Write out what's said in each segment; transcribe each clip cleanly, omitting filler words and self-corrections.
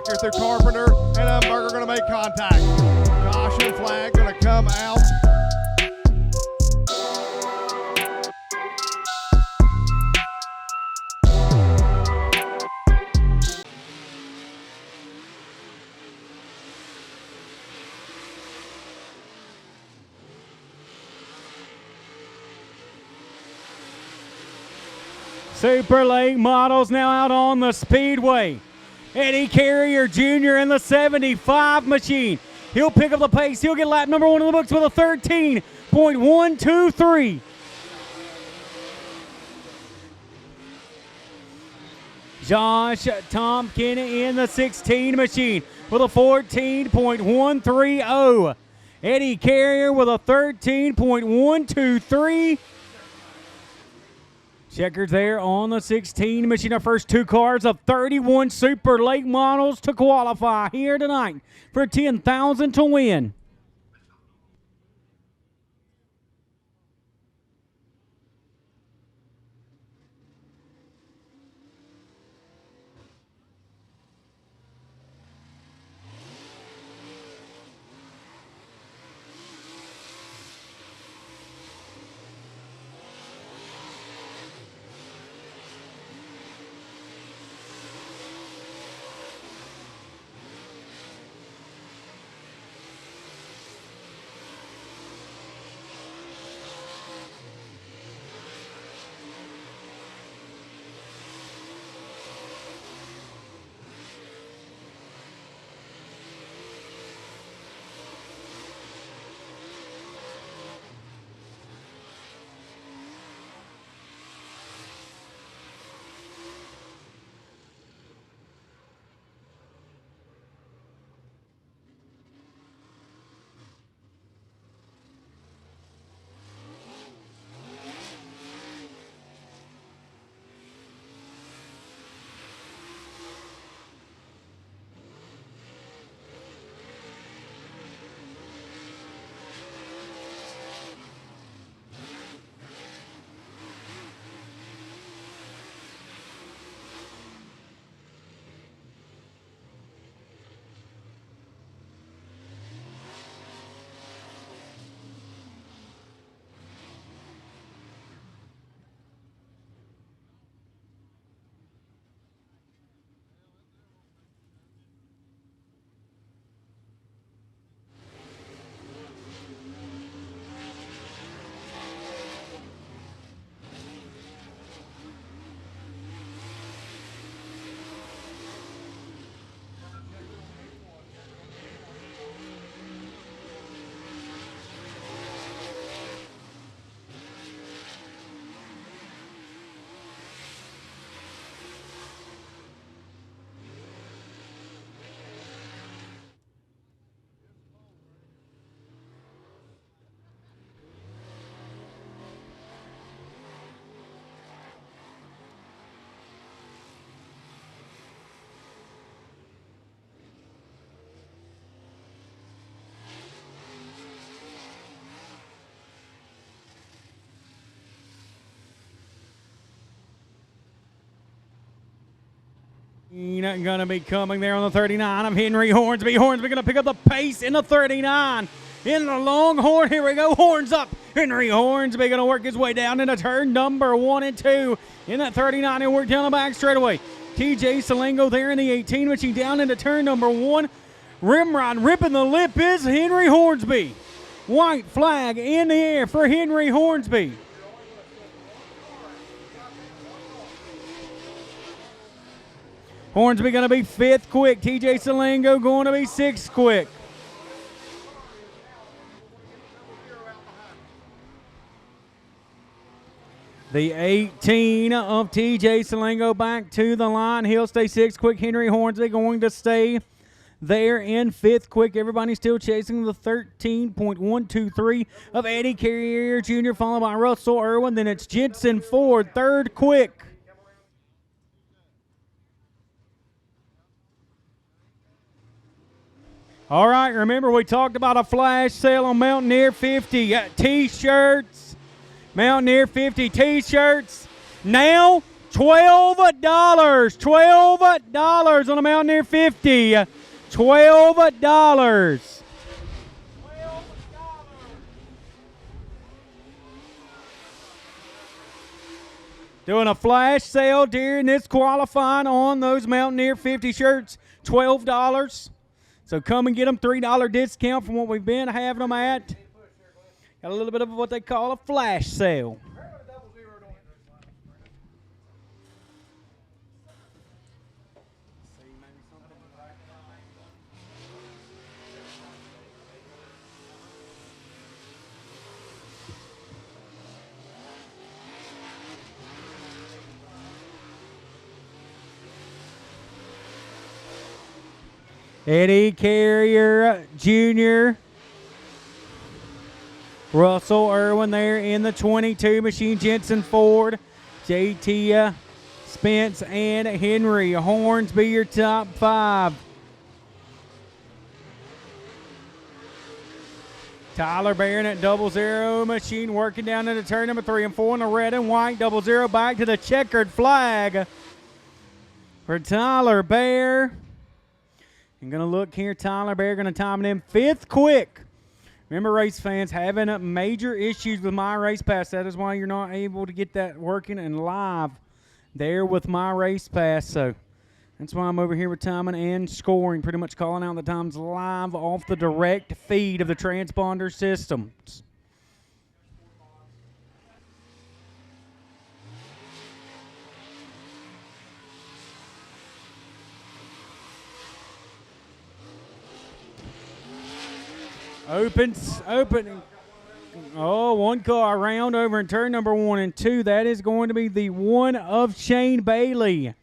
back here through Carpenter, and Dunbar are going to make contact. Caution flag going to come out. Super late models now out on the Speedway. Eddie Carrier Jr. in the 75 machine. He'll pick up the pace. He'll get lap number 1 in the books with a 13.123. Josh Tompkin in the 16 machine with a 14.130. Eddie Carrier with a 13.123. Checkers there on the 16 machine. Our first 2 cars of 31 super late models to qualify here tonight for $10,000 to win. Not going to be coming there on the 39 of Henry Hornsby. Hornsby going to pick up the pace in the 39. In the Longhorn, here we go, horns up. Henry Hornsby going to work his way down into turn number 1 and 2. In that 39, he'll work down the back straightaway. TJ Salengo there in the 18 machine down into turn number 1. Rimrod ripping the lip is Henry Hornsby. White flag in the air for Henry Hornsby. Hornsby going to be 5th quick. TJ Salengo going to be 6th quick. The 18 of TJ Salengo back to the line. He'll stay 6th quick. Henry Hornsby going to stay there in 5th quick. Everybody still chasing the 13.123 of Eddie Carrier Jr., followed by Russell Irwin. Then it's Jensen Ford, 3rd quick. All right, remember we talked about a flash sale on Mountaineer 50 T-shirts. Mountaineer 50 T-shirts now $12. $12 on a Mountaineer 50. $12. Doing a flash sale during this qualifying on those Mountaineer 50 shirts, $12. So come and get them, $3 discount from what we've been having them at. Got a little bit of what they call a flash sale. Eddie Carrier Jr., Russell Irwin there in the 22 machine, Jensen Ford, JT Spence, and Henry Hornsby, your top 5. Tyler Barron at 00 machine, working down into turn number 3 and 4 in the red and white. 00 back to the checkered flag for Tyler Bear. I'm going to look here. Tyler Bear going to time him 5th quick. Remember, race fans, having major issues with My Race Pass. That is why you're not able to get that working and live there with My Race Pass. So that's why I'm over here with timing and scoring, pretty much calling out the times live off the direct feed of the transponder systems. Opening. Oh, one car around over in turn number 1 and 2. That is going to be the one of Shane Bailey.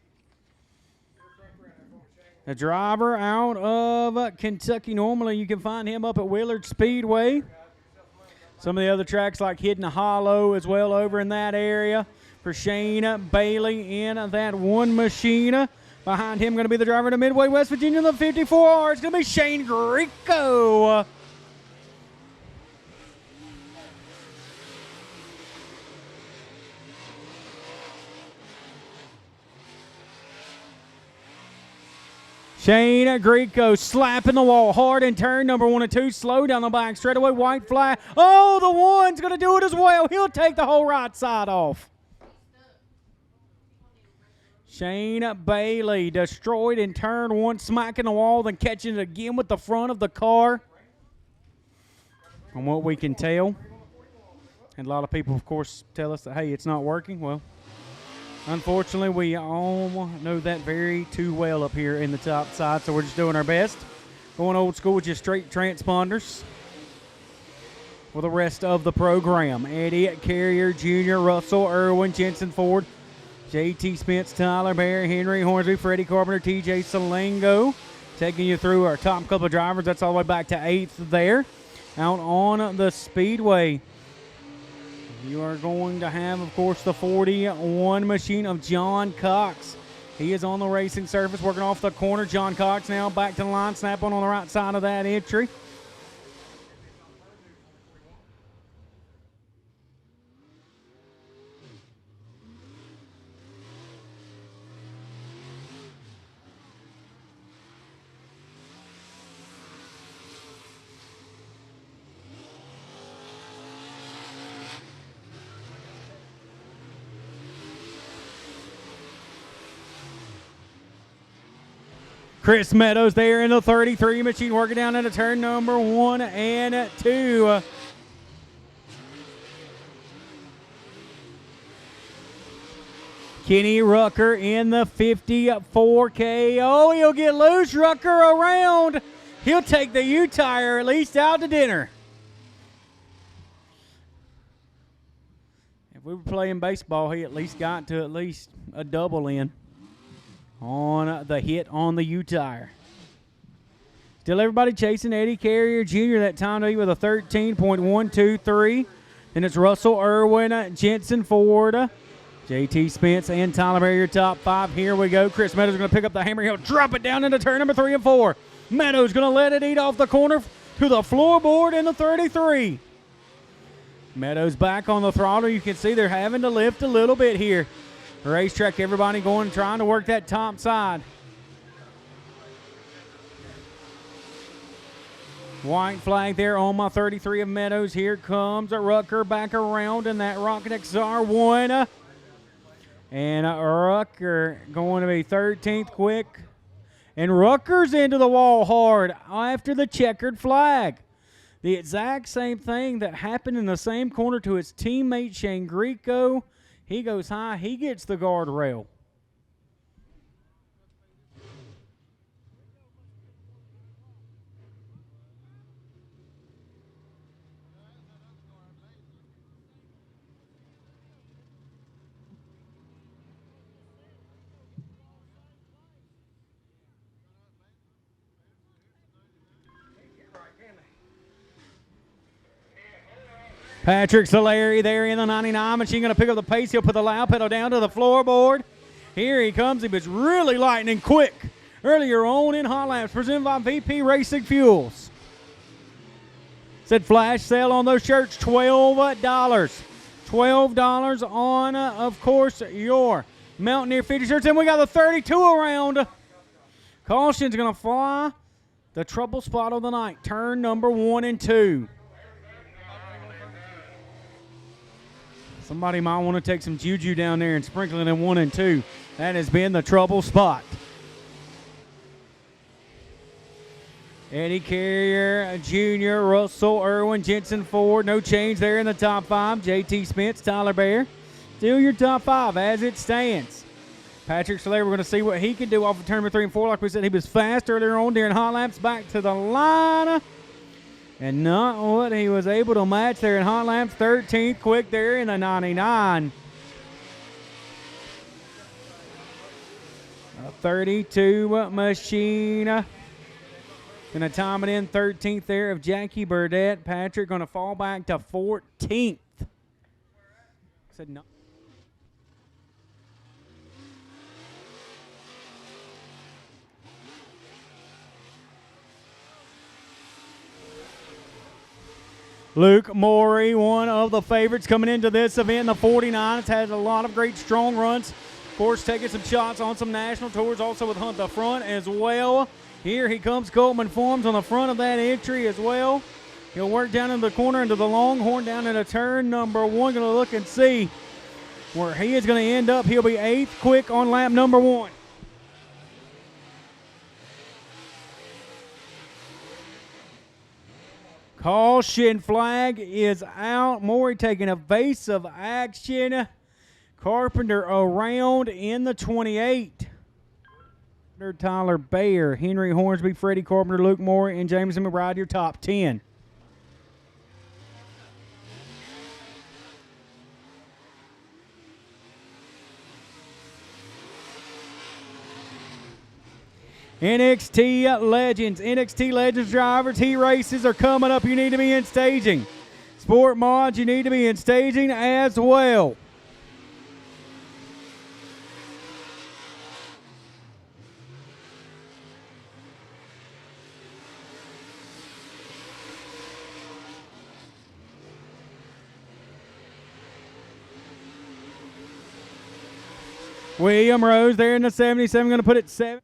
The driver out of Kentucky. Normally you can find him up at Willard Speedway. Some of the other tracks like Hidden Hollow as well over in that area for Shane Bailey in that one machine. Behind him going to be the driver to Midway, West Virginia, the 54R. It's going to be Shane Greco. Shane Greco slapping the wall hard in turn number 1 and 2. Slow down the back straightaway. White flag. Oh, the one's going to do it as well. He'll take the whole right side off. Shane Bailey destroyed in turn 1, smacking the wall, then catching it again with the front of the car. From what we can tell. And a lot of people, of course, tell us that, hey, it's not working. Well, unfortunately, we all know that very too well up here in the top side, so we're just doing our best. Going old school with just straight transponders for the rest of the program. Eddie Carrier Jr., Russell Irwin, Jensen Ford, JT Spence, Tyler Bear, Henry Hornsby, Freddie Carpenter, TJ Salengo. Taking you through our top couple of drivers. That's all the way back to 8th there. Out on the Speedway, you are going to have, of course, the 41 machine of John Cox. He is on the racing surface, working off the corner. John Cox now back to the line, snap on the right side of that entry. Chris Meadows there in the 33 machine, working down into turn number 1 and 2. Kenny Rucker in the 54K. Oh, he'll get loose. Rucker around. He'll take the U-tire at least out to dinner. If we were playing baseball, he at least got to at least a double in on the hit on the U-tire. Still everybody chasing Eddie Carrier Jr. That time to be with a 13.123. Then it's Russell Irwin, Jensen Ford, JT Spence, and Tyler Bear, your top 5. Here we go. Chris Meadows is going to pick up the hammer. He'll drop it down into turn number 3 and 4. Meadows going to let it eat off the corner to the floorboard in the 33. Meadows back on the throttle. You can see they're having to lift a little bit here. Racetrack, everybody going, trying to work that top side. White flag there on my 33 of Meadows. Here comes a Rucker back around in that Rocket XR1. And Rucker going to be 13th quick. And Rucker's into the wall hard after the checkered flag. The exact same thing that happened in the same corner to his teammate Shane Greco. He goes high. He gets the guardrail. Patrick Selleck there in the 99 machine, going to pick up the pace. He'll put the loud pedal down to the floorboard. Here he comes. He was really lightning quick earlier on in hot laps, presented by VP Racing Fuels. Said flash sale on those shirts, $12. $12 on, of course, your Mountaineer 50 shirts. And we got the 32 around. Caution's going to fly. The trouble spot of the night, turn number 1 and 2. Somebody might want to take some juju down there and sprinkle it in 1 and 2. That has been the trouble spot. Eddie Carrier Jr., Russell Irwin, Jensen Ford. No change there in the top 5. JT Spence, Tyler Bear. Still your top 5 as it stands. Patrick Selleck, we're going to see what he can do off of turn number 3 and 4. Like we said, he was fast earlier on during hot laps. Back to the line. And not what he was able to match there in hot laps. 13th quick there in the 99. A 32 machine. Going to time it in 13th there of Jackie Burdett. Patrick going to fall back to 14th. Said no. Luke Morey, one of the favorites coming into this event. The 49 has had a lot of great strong runs. Of course, taking some shots on some national tours, also with Hunt the front as well. Here he comes, Coleman Farms on the front of that entry as well. He'll work down in the corner into the Longhorn down into turn number 1. Going to look and see where he is going to end up. He'll be 8th quick on lap number 1. Caution flag is out. Morey taking evasive action. Carpenter around in the 28. Tyler Bayer, Henry Hornsby, Freddie Carpenter, Luke Morey, and Jameson McBride, your top 10. NXT Legends drivers, heat races are coming up. You need to be in staging. Sport mods, you need to be in staging as well. William Rose there in the 77, going to put it 7.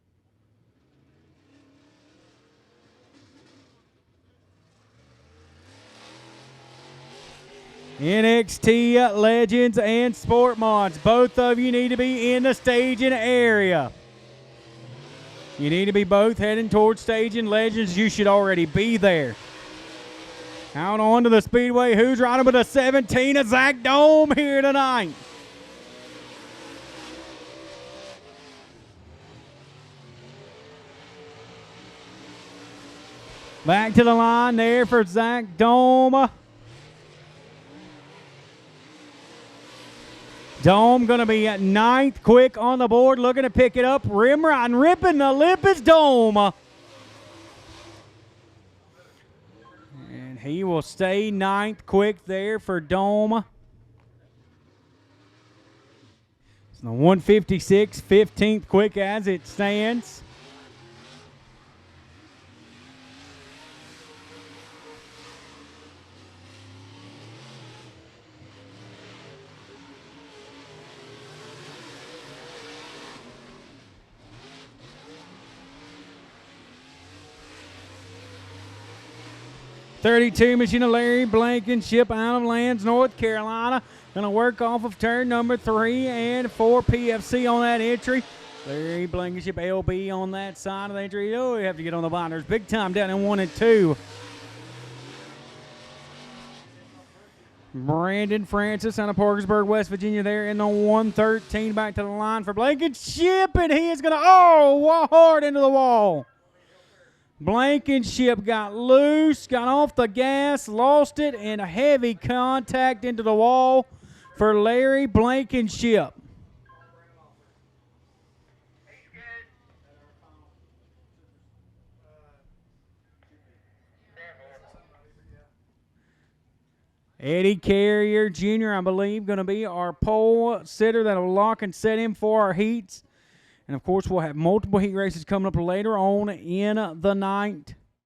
NXT Legends and Sport Mods. Both of you need to be in the staging area. You need to be both heading towards staging. Legends, you should already be there. Out onto the Speedway. Who's riding with a 17 of Zach Dome here tonight? Back to the line there for Zach Dome. Dome going to be at 9th quick on the board, looking to pick it up. Rim riding, ripping the lip is Dome. And he will stay 9th quick there for Dome. It's the 156, 15th quick as it stands. 32, Machine of Larry Blankenship out of Lands, North Carolina. Going to work off of turn number 3 and 4. PFC on that entry. Larry Blankenship LB on that side of the entry. Oh, you have to get on the binders big time down in 1 and 2. Brandon Francis out of Parkersburg, West Virginia there in the 113. Back to the line for Blankenship, and he is going to, hard into the wall. Blankenship got loose, got off the gas, lost it, and a heavy contact into the wall for Larry Blankenship. Eddie Carrier Jr., I believe, going to be our pole sitter that'll lock and set him for our heats. And, of course, we'll have multiple heat races coming up later on in the night.